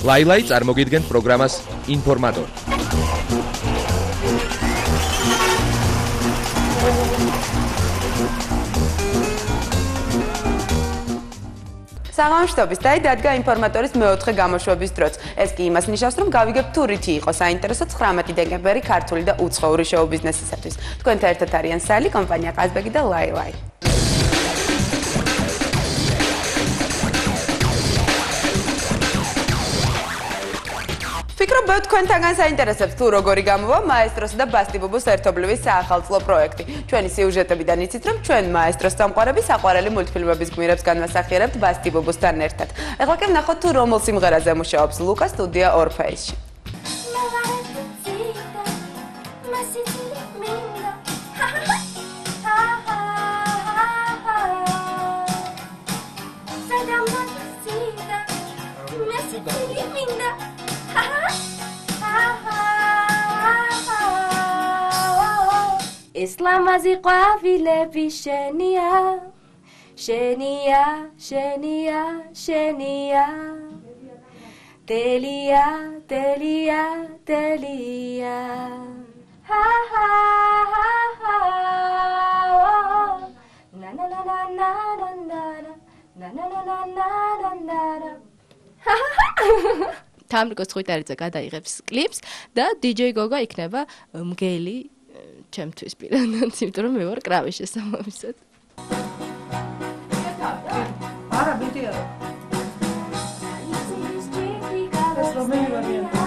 ლაილაი წარმოგიდგენთ პროგრამას ინფორმატორი. საღამოშტობის დაი დადგა ინფორმატორის მეოთხე გამოშვების დროც. ეს კი იმას ნიშნავს, რომ გავიგებთ თუ რითი იყო საინტერესო 19 დეკემბერი ქართული და უცხოური შოუ-ბიზნესისათვის. თქვენთან ერთად არიან სალი, კომპანია ყაზბეგი და ლაილაი. ფიქრობ, თქვენთაგან საინტერესებს თუ როგორი გამოვა მაესტროს და ბასტიბუბუს ერთობლივი საახალწლო პროექტი. ჩვენი სიუჟეტებიდან იცით, რომ ჩვენ მაესტროს წამყვარები საყვარელი მულტფილმების გმირებს განვასახიერებთ ბასტიბუბუსთან ერთად. ეხლა კი ვნახოთ თუ რომელ სიმღერაზე მუშაობს ლუკა სტუდია ორფეისში. ეს ლამაზი ყვავილები შენია, შენია, შენია, შენია. დელია, დელია, დელია. ჰა ჰა ჰა ჰა. ნა ნა ნა ნა ნა ნა ნა ნა ნა ნა ნა. თამრიკოს ხვიტარიძე გადაიღებს კლიპს და DJ გოგა იქნება მგელი ჩემთვის პირადად, იმიტომ რომ მე ვარ კრავის შესაბამისად. არა, ბიდი არა. ეს რომელი ვარიანტია?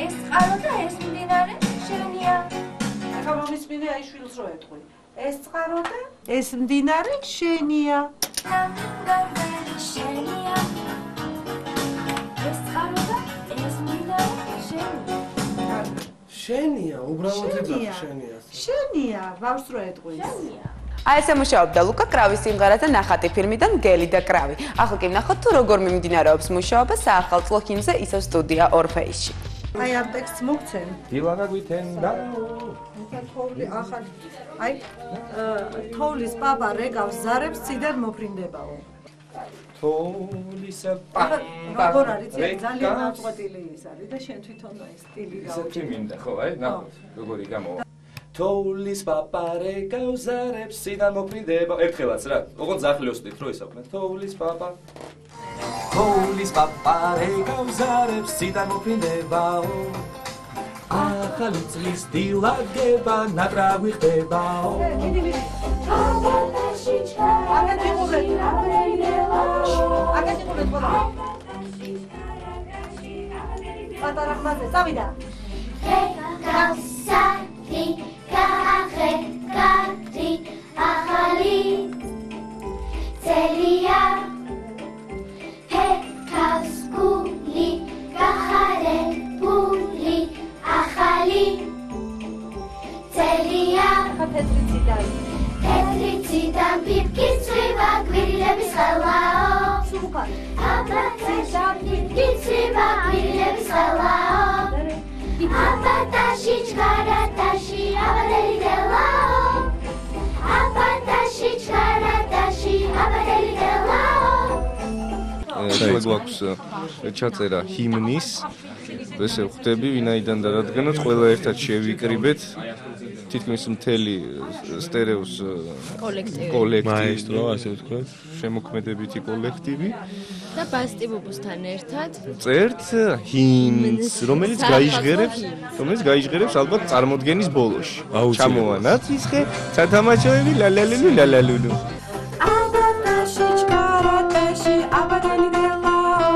ეს წყარო და ეს მდინარე შენია. ახლა რომის მინე აი შვილს რო ეთქვი. ეს წყარო და ეს მდინარე შენია. შენია, უბრალოდ ეძახი შენია. შენია, ბავშვს რო ეთყვი. აი ესე მუშაობდა ლუკა კრავის სიმღერაზე ნახატი ფილმიდან გელი და კრავი. ახლა კი ვნახოთ თუ როგორ მიმდინარეობს მუშაობა საახალწლო ჰიმნზე ისევ სტუდია ორფეისში. აი ამ ტექსტს მოგცემ. დილანა გვითენდა. ახალი აი თოვლის პაპა რეგავს ზარებს ციდან მოფრინდებაო. თოვლის პაპა როგორ არის ძალიან აღწყვეტილი ის არის და შენ თვითონ აი სტილი გავუჭი. ისეთი მინდა ხო აი ნახოთ როგორი გამოვა. თოვლის პაპა რეგავს ზარებს ციდან მოფრინდება. ერთხელაც რა, ოღონდ ზახლიოსდით რო ისაუბრეთ. თოვლის პაპა თოვლის პაპა რეგავს ზარებს ციდან მოფრინდებაო. ახალი წლის დილაგება ნაკრავი ხდებაო. პატარა ხმაზე, წავიდა. გასათი, გახე, გათი, ახალი წელია. ჰეკავს გული, გახარებული, ახალი წელია. თეთრი ციდან პიპკის წვივა, გვირილების ხელაო. აბატაშიდან პიპკის წვივა, გვირილების ხელაო. აბატაში ჩქარატაში, აბადელი დელაო. აბატაში ჩქარატაში, აბადელი დელაო. გვაქვს ჩაწერა ჰიმნის, ესე ხვდები ვინაიდან და რადგანაც ყველა ერთად შევიკრიბეთ თითქმის მთელი სტერეოს კოლექტივი, მაესტრო, ასე ვთქვათ, შემოქმედებითი კოლექტივი და ბასტიბუბუსთან ერთად წერთ ჰიმნს, რომელიც გაიჟღერებს ალბათ წარმოდგენის ბოლოში. ჩამოვანათ ისხე, სათამაშოები ლალალულუ ლალალულუ. აბატაში ჩქარატაში, აბადელი დელაო.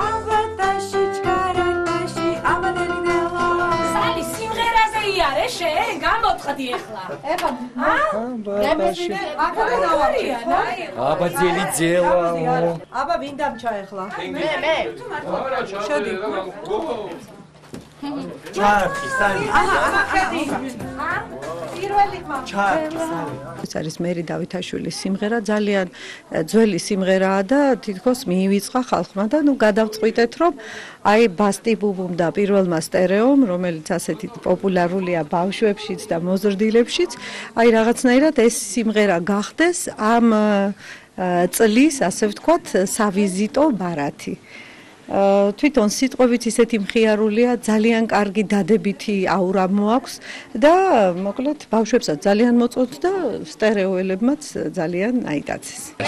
აბატაში ჩქარატაში, აბადელი დელაო. სალი სიმღერაზე იარე შენ გამოთხდი ახლა. აბატაში აბაძელი ძელაო. აბა ვინ დამჩა ახლა? მე. შედი. ჩარხი, სალი. პირველი ხმა. ჩარხი, სალი. ეს არის მერი დავითაშვილის სიმღერა, ძალიან ძველი სიმღერაა და თითქოს მიივიწყა ხალხმა და გადავწყვიტეთ, რომ აი ბასტი ბუბუმ და პირველმა სტერეომ, რომელიც ასეთი პოპულარულია ბავშვებშიც და მოზრდილებშიც, აი რაღაცნაირად ეს სიმღერა გახდეს ამ წლის, ასე ვთქვათ, სავიზიტო ბარათი. თვითონ სიტყვებით ისეთი მხიარულია, ძალიან კარგი დადებითი აურა მოაქვს და მოკლედ ბავშვებსაც ძალიან მოწონთ და სტერეოელებმაც ძალიან აიტაცეს.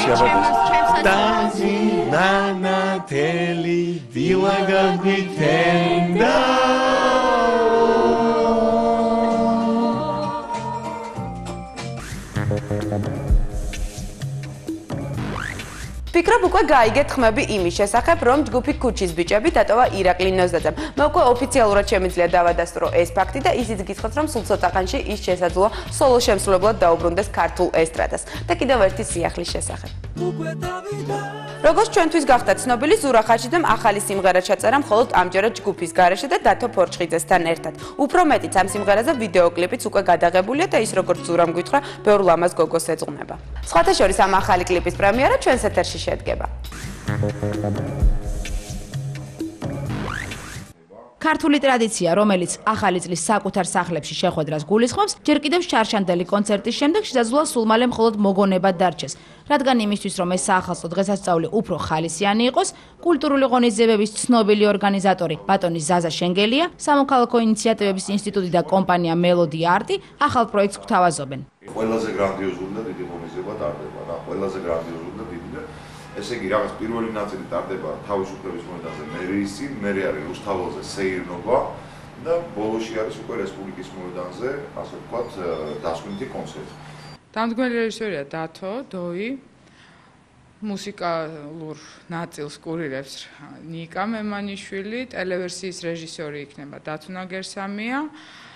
დაზი ნანა თელი დილაგაგვითენდა ფიქრობ უკვე გაიგეთ ხმები იმის შესახებ, რომ ჯგუფი ქუჩის ბიჭები დატოვა ირაკლი ნოზდაძემ. მე უკვე ოფიციალურად შემიძლია დავადასტურო ეს ფაქტი და ისიც გითხრათ, რომ სულ ცოტა ხანში ის შესაძლოა სოლო შემსრულებლად დაუბრუნდეს ქართულ ესტრადას. და კიდევ ერთი სიახლის შესახებ. როგორც ჩვენთვის გახდა ცნობილი, ზურა ხაჩიძემ ახალი სიმღერა ჩაწერა მხოლოდ ამჯერად ჯგუფის გარეშე და დათო ფორჩხიძესთან ერთად. უფრო მეტიც ამ სიმღერაზე ვიდეო კლიპიც უკვე გადაღებულია და ის როგორც ზურამ გითხრა, ბევრ ლამაზ გოგოს ეძღვნება. სხვათა შორის ამ ახალი კლიპის პრემიერა ჩვენს ეთერში შედგება. ქართული ტრადიცია, რომელიც ახალი წლის საკუთარ სახლებში შეხვედრას გულისხმობს, ჯერ კიდევ შარშანდელი კონცერტის შემდეგ შესაძლოა სულ მალე მხოლოდ მოგონებად დარჩეს. რადგან იმისთვის, რომ ეს საახალწლო დღესასწაული უფრო ხალისიანი იყოს, კულტურული ღონისძიებების ცნობილი ორგანიზატორი ბატონი ზაზა შენგელია, სამოქალაქო ინიციატივების ინსტიტუტი და კომპანია მელოდი არტი ახალ პროექტს გვთავაზობენ. ყველაზე გრანდიოზული და დიდი ღონისძიება ტარდება რა, ყველაზე გრანდიოზული და დიდი და ესე იგი რაღაც პირველი ნაწილი ტარდება თავისუფლების მოედანზე მერიის, მერე არის რუსთაველზე სეირნობა და ბოლოში არის უკვე რესპუბლიკის მოედანზე, ასე ვთქვათ, დასვენითი კონცერტი. დამდგმელი რეჟისორია დათო დოი, მუსიკალურ ნაწილს კურირებს ნიკა მემანიშვილი, ტელევერსიის რეჟისორი იქნება დათუნა გერსამია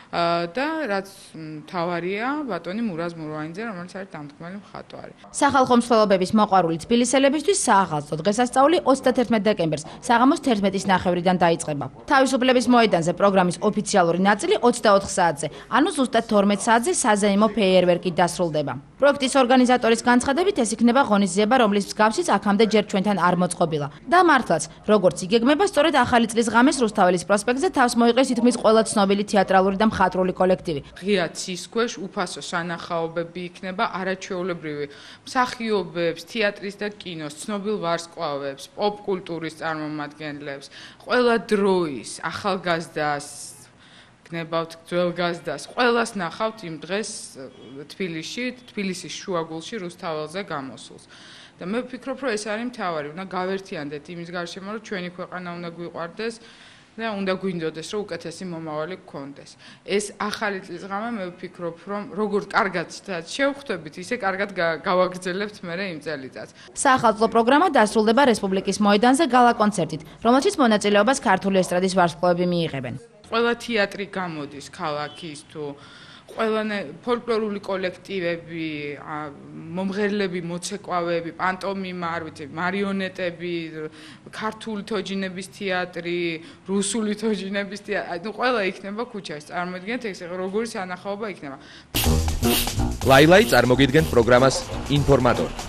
და რაც მთავარია ბატონი მურაზ მურვაინიძე, რომელიც არის დამდგმელი მხატვარი. სახალხო მსვლელობების მოყვარული თბილისელებისთვის საახალწლო დღესასწაული 31 დეკემბერს საღამოს 11-ის ნახევრიდან დაიწყება. თავისუფლების მოედანზე პროგრამის ოფიციალური ნაწილი 24 საათზე, ანუ ზუსტად 12 საათზე საზეიმო ფეიერვერკით დასრულდება. პროექტის ორგანიზატორის განცხადებით ეს იქნება ღონისძიება, რომლის მსგავსიც აქამდე ჯერ ჩვენთან არ მოწყობილა. და მართლაც, როგორც იგეგმება, სწორედ ახალი წლის ღამეს რუსთაველის პროსპექტზე თავს მოიყრეს თითქმის ყველა ცნობილი თეატრალური და მხატვრული კოლექტივი. ღია ცის ქვეშ უფასო სანახაობები იქნება არაჩვეულებრივი მსახიობებს, თეატრის და კინოს, ცნობილ ვარსკვლავებს, პოპ-კულტურის წარმომადგენლებს, ყველა დროის ახალგაზრდას გნებავთ ძველგაზრდას, ყველას ნახავთ იმ დღეს თბილისში, თბილისის შუაგულში რუსთაველზე გამოსულს. და მე ვფიქრობ, რომ ეს არის მთავარი, უნდა გავერთიანდეთ იმის გარშემო, რომ ჩვენი ქვეყანა უნდა გვიყვარდეს და უნდა გვინდოდეს, რომ უკეთესი მომავალი გქონდეს. ეს ახალი წლის ღამე მე ვფიქრობ, რომ როგორ კარგად შევხვდებით, ისე კარგად გავაგრძელებთ მერე იმ წელიწადს. საახალწლო პროგრამა დასრულდება რესპუბლიკის მოედანზე გალა კონცერტით, რომელშიც მონაწილეობას ქართული ესტრადის ვარსკვლავები მიიღებენ. ყველა თეატრი გამოდის ქალაქის თუ ყველა ფოლკლორული კოლექტივები, მომღერლები, მოცეკვავები, პანტომიმა, არ ვიცი, მარიონეტები, ქართული თოჯინების თეატრი, რუსული თოჯინების თეატრი, ну ყველა იქნება ქუჩაში. წარმოიდგინეთ, ეს როგორი სანახაობა იქნება. ლაილაი წარმოგიდგენთ პროგრამას ინფორმატორი.